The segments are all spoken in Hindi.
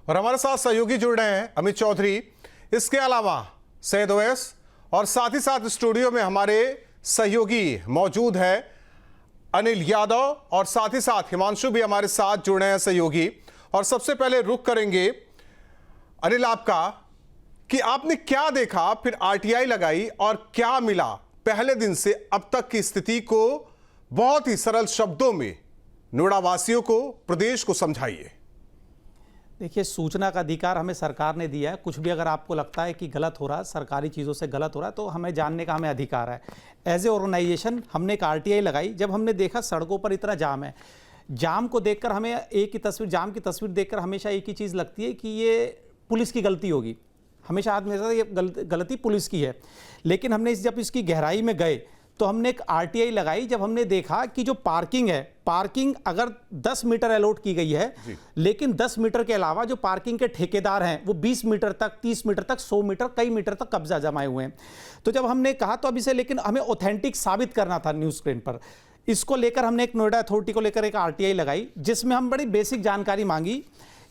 और हमारे साथ सहयोगी जुड़ रहे हैं अमित चौधरी, इसके अलावा सैयद ओवैस और साथ ही साथ स्टूडियो में हमारे सहयोगी मौजूद है अनिल यादव और साथ ही साथ हिमांशु भी हमारे साथ जुड़े हैं सहयोगी। और सबसे पहले रुक करेंगे अनिल आपका कि आपने क्या देखा, फिर आरटीआई लगाई और क्या मिला पहले दिन से अब तक की स्थिति को बहुत ही सरल शब्दों में नोएडा वासियों को, प्रदेश को समझाइए। देखिए, सूचना का अधिकार हमें सरकार ने दिया है। कुछ भी अगर आपको लगता है कि गलत हो रहा है, सरकारी चीज़ों से गलत हो रहा है, तो हमें जानने का हमें अधिकार है। एज ए ऑर्गेनाइजेशन हमने एक आरटीआई लगाई। जब हमने देखा सड़कों पर इतना जाम है, जाम को देखकर हमें जाम की तस्वीर देखकर हमेशा एक ही चीज़ लगती है कि ये पुलिस की गलती होगी। हमेशा आदमी ये गलती पुलिस की है। लेकिन हमने जब इसकी गहराई में गए तो हमने एक आरटीआई लगाई। जब हमने देखा कि जो पार्किंग है, पार्किंग अगर 10 मीटर अलॉट की गई है, लेकिन 10 मीटर के अलावा जो पार्किंग के ठेकेदार हैं वो 20 मीटर तक, 30 मीटर तक, 100 मीटर, कई मीटर तक कब्जा जमाए हुए हैं। तो जब हमने कहा तो अब इसे लेकिन हमें ऑथेंटिक साबित करना था न्यूज़ स्क्रीन पर। इसको लेकर हमने एक नोएडा अथॉरिटी को लेकर एक आरटीआई लगाई, जिसमें हम बड़ी बेसिक जानकारी मांगी।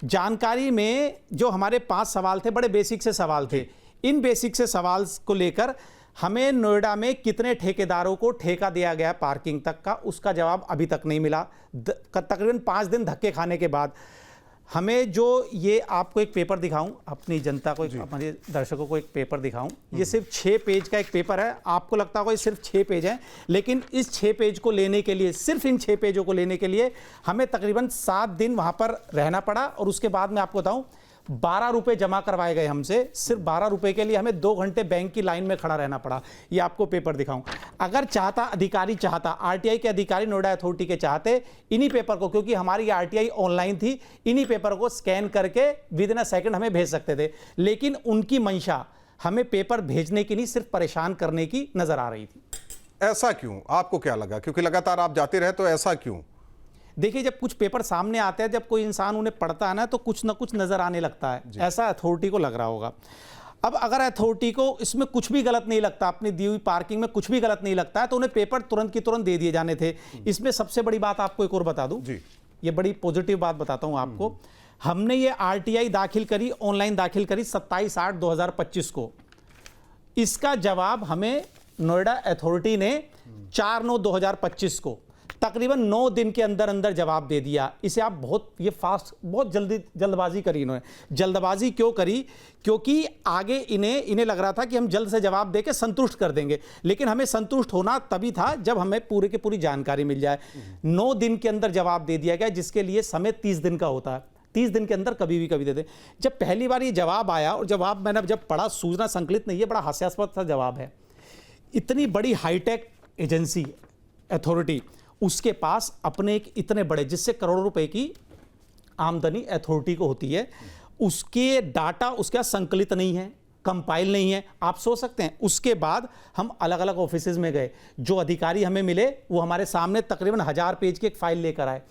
जानकारी में जो हमारे 5 सवाल थे, बड़े बेसिक से सवाल थे। इन बेसिक से सवाल को लेकर हमें नोएडा में कितने ठेकेदारों को ठेका दिया गया पार्किंग तक का, उसका जवाब अभी तक नहीं मिला। तकरीबन 5 दिन धक्के खाने के बाद हमें जो ये आपको एक पेपर दिखाऊं, अपनी जनता को, अपने दर्शकों को एक पेपर दिखाऊं। ये सिर्फ 6 पेज का एक पेपर है। आपको लगता होगा ये सिर्फ 6 पेज हैं, लेकिन इस 6 पेज को लेने के लिए, सिर्फ इन 6 पेजों को लेने के लिए हमें तकरीबन 7 दिन वहाँ पर रहना पड़ा। और उसके बाद मैं आपको बताऊँ, 12 रुपये जमा करवाए गए हमसे। सिर्फ 12 रुपये के लिए हमें 2 घंटे बैंक की लाइन में खड़ा रहना पड़ा। ये आपको पेपर दिखाऊं। अगर चाहता अधिकारी चाहता, आरटीआई के अधिकारी नोएडा अथॉरिटी के चाहते, इन्हीं पेपर को, क्योंकि हमारी आरटीआई ऑनलाइन थी, इन्हीं पेपर को स्कैन करके विदिन अ सेकंड हमें भेज सकते थे। लेकिन उनकी मंशा हमें पेपर भेजने की नहीं, सिर्फ परेशान करने की नजर आ रही थी। ऐसा क्यों? आपको क्या लगा? क्योंकि लगातार आप जाते रहे, तो ऐसा क्यों? देखिए, जब कुछ पेपर सामने आते हैं, जब कोई इंसान उन्हें पढ़ता है ना, तो कुछ ना कुछ नजर आने लगता है। ऐसा अथॉरिटी को लग रहा होगा। अब अगर अथॉरिटी को इसमें कुछ भी गलत नहीं लगता, अपनी दी हुई पार्किंग में कुछ भी गलत नहीं लगता है, तो उन्हें पेपर तुरंत की तुरंत दे दिए जाने थे। इसमें सबसे बड़ी बात आपको एक और बता दूं, ये बड़ी पॉजिटिव बात बताता हूं आपको। हमने ये आरटीआई दाखिल करी, ऑनलाइन दाखिल करी 27/8/2025 को। इसका जवाब हमें नोएडा अथॉरिटी ने 4/9/2025 को, तकरीबन 9 दिन के अंदर अंदर जवाब दे दिया। इसे आप बहुत जल्दबाजी करी इन्होंने। जल्दबाजी क्यों करी? क्योंकि आगे इन्हें लग रहा था कि हम जल्द से जवाब देके संतुष्ट कर देंगे। लेकिन हमें संतुष्ट होना तभी था जब हमें पूरी की पूरी जानकारी मिल जाए। 9 दिन के अंदर जवाब दे दिया गया, जिसके लिए समय 30 दिन का होता है। 30 दिन के अंदर कभी दे दे। जब पहली बार ये जवाब आया, और जवाब मैंने जब पढ़ा, सूचना संकलित नहीं है, बड़ा हास्यास्पद सा जवाब है। इतनी बड़ी हाईटेक एजेंसी, अथॉरिटी, उसके पास अपने एक इतने बड़े, जिससे करोड़ों रुपए की आमदनी अथॉरिटी को होती है, उसके डाटा उसके संकलित नहीं है, कंपाइल नहीं है। आप सोच सकते हैं। उसके बाद हम अलग अलग ऑफिसेज में गए। जो अधिकारी हमें मिले वो हमारे सामने तकरीबन 1000 पेज की एक फाइल लेकर आए।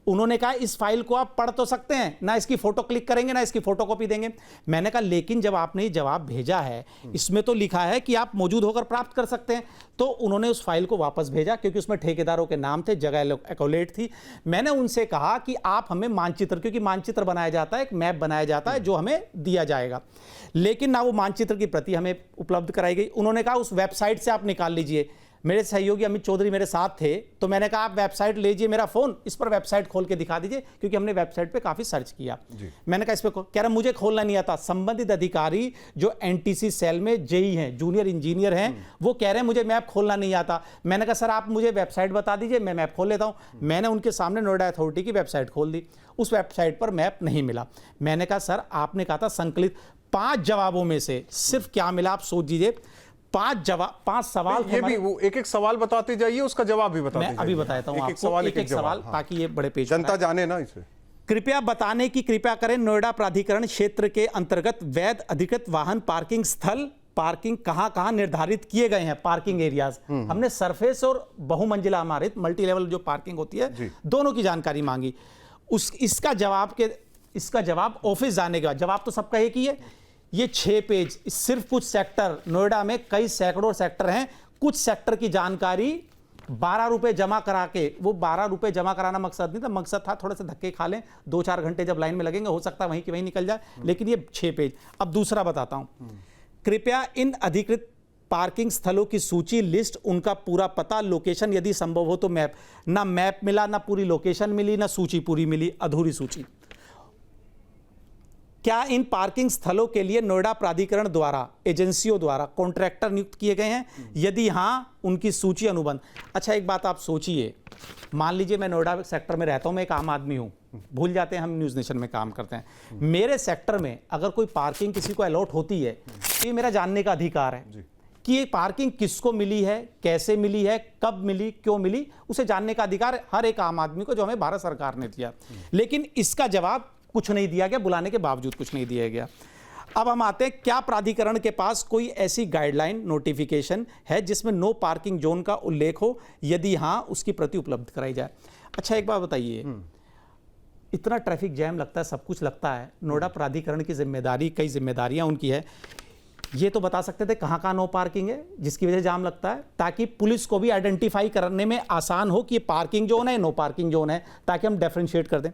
उन्होंने कहा, इस फाइल को आप पढ़ तो सकते हैं ना, इसकी फोटो क्लिक करेंगे ना इसकी फोटोकॉपी देंगे। मैंने कहा, लेकिन जब आपने ये जवाब भेजा है, इसमें तो लिखा है कि आप मौजूद होकर प्राप्त कर सकते हैं। तो उन्होंने उस फाइल को वापस भेजा, क्योंकि उसमें ठेकेदारों के नाम थे, जगह एक्यूरेट थी। मैंने उनसे कहा कि आप हमें मानचित्र, क्योंकि मानचित्र बनाया जाता है, एक मैप बनाया जाता है जो हमें दिया जाएगा, लेकिन ना वो मानचित्र की प्रति हमें उपलब्ध कराई गई। उन्होंने कहा, उस वेबसाइट से आप निकाल लीजिए। मेरे सहयोगी अमित चौधरी मेरे साथ थे, तो मैंने कहा, आप वेबसाइट लीजिए, मेरा फोन, इस पर वेबसाइट खोल के दिखा दीजिए, क्योंकि हमने वेबसाइट पे काफी सर्च किया। मैंने कहा, इस पे कह रहा मुझे खोलना नहीं आता। संबंधित अधिकारी जो एनटीसी सेल में जेई हैं, जूनियर इंजीनियर हैं, वो कह रहे हैं मुझे मैप खोलना नहीं आता। मैंने कहा, सर आप मुझे वेबसाइट बता दीजिए, मैं मैप खोल लेता हूं। मैंने उनके सामने नोएडा अथॉरिटी की वेबसाइट खोल दी। उस वेबसाइट पर मैप नहीं मिला। मैंने कहा, सर आपने कहा था संकलित। 5 जवाबों में से सिर्फ क्या मिला, आप सोच दीजिए। 5 सवाल ये भी वो एक सवाल बताते जाइए, उसका जवाब भी बताते जाइए। मैं अभी बताता हूँ आपको, एक सवाल, ताकि ये बड़े पेज जनता जाने ना इसे। कृपया बताने की कृपा करें, नोएडा प्राधिकरण क्षेत्र के अंतर्गत वैध अधिकृत वाहन पार्किंग स्थल, पार्किंग कहां निर्धारित किए गए हैं, पार्किंग एरियाज। हमने सरफेस और बहुमंजिला आधारित मल्टी लेवल जो पार्किंग होती है, दोनों की जानकारी मांगी। इसका जवाब ऑफिस जाने का जवाब तो सबका एक ही है। ये 6 पेज, सिर्फ कुछ सेक्टर, नोएडा में कई सैकड़ों सेक्टर हैं, कुछ सेक्टर की जानकारी 12 रुपए जमा करा के, वो 12 रुपए जमा कराना मकसद नहीं था, मकसद था थोड़े से धक्के खा लें, 2-4 घंटे जब लाइन में लगेंगे हो सकता है वहीं की वहीं निकल जाए, लेकिन ये 6 पेज। अब दूसरा बताता हूं, कृपया इन अधिकृत पार्किंग स्थलों की सूची, लिस्ट, उनका पूरा पता, लोकेशन, यदि संभव हो तो मैप। ना मैप मिला, ना पूरी लोकेशन मिली, ना सूची पूरी मिली, अधूरी सूची। क्या इन पार्किंग स्थलों के लिए नोएडा प्राधिकरण द्वारा, एजेंसियों द्वारा कॉन्ट्रैक्टर नियुक्त किए गए हैं? यदि हां, उनकी सूची, अनुबंध। अच्छा, एक बात आप सोचिए, मान लीजिए मैं नोएडा सेक्टर में रहता हूं, मैं एक आम आदमी हूं, भूल जाते हैं हम न्यूज़ नेशन में काम करते हैं, मेरे सेक्टर में अगर कोई पार्किंग किसी को अलॉट होती है तो ये मेरा जानने का अधिकार है कि ये पार्किंग किसको मिली है, कैसे मिली है, कब मिली, क्यों मिली, उसे जानने का अधिकार हर एक आम आदमी को, जो हमें भारत सरकार ने दिया। लेकिन इसका जवाब कुछ नहीं दिया गया, बुलाने के बावजूद कुछ नहीं दिया गया। अब हम आते हैं, क्या प्राधिकरण के पास कोई ऐसी गाइडलाइन, नोटिफिकेशन है जिसमें नो पार्किंग जोन का उल्लेख हो? यदि हां, उसकी प्रति उपलब्ध कराई जाए। अच्छा, एक बात बताइए, इतना ट्रैफिक जैम लगता है, सब कुछ लगता है, नोएडा प्राधिकरण की जिम्मेदारी, कई जिम्मेदारियां उनकी है, ये तो बता सकते थे कहां कहां नो पार्किंग है जिसकी वजह से जाम लगता है, ताकि पुलिस को भी आइडेंटिफाई करने में आसान हो कि ये पार्किंग जोन है, नो पार्किंग जोन है, ताकि हम डिफरेंशिएट कर दें।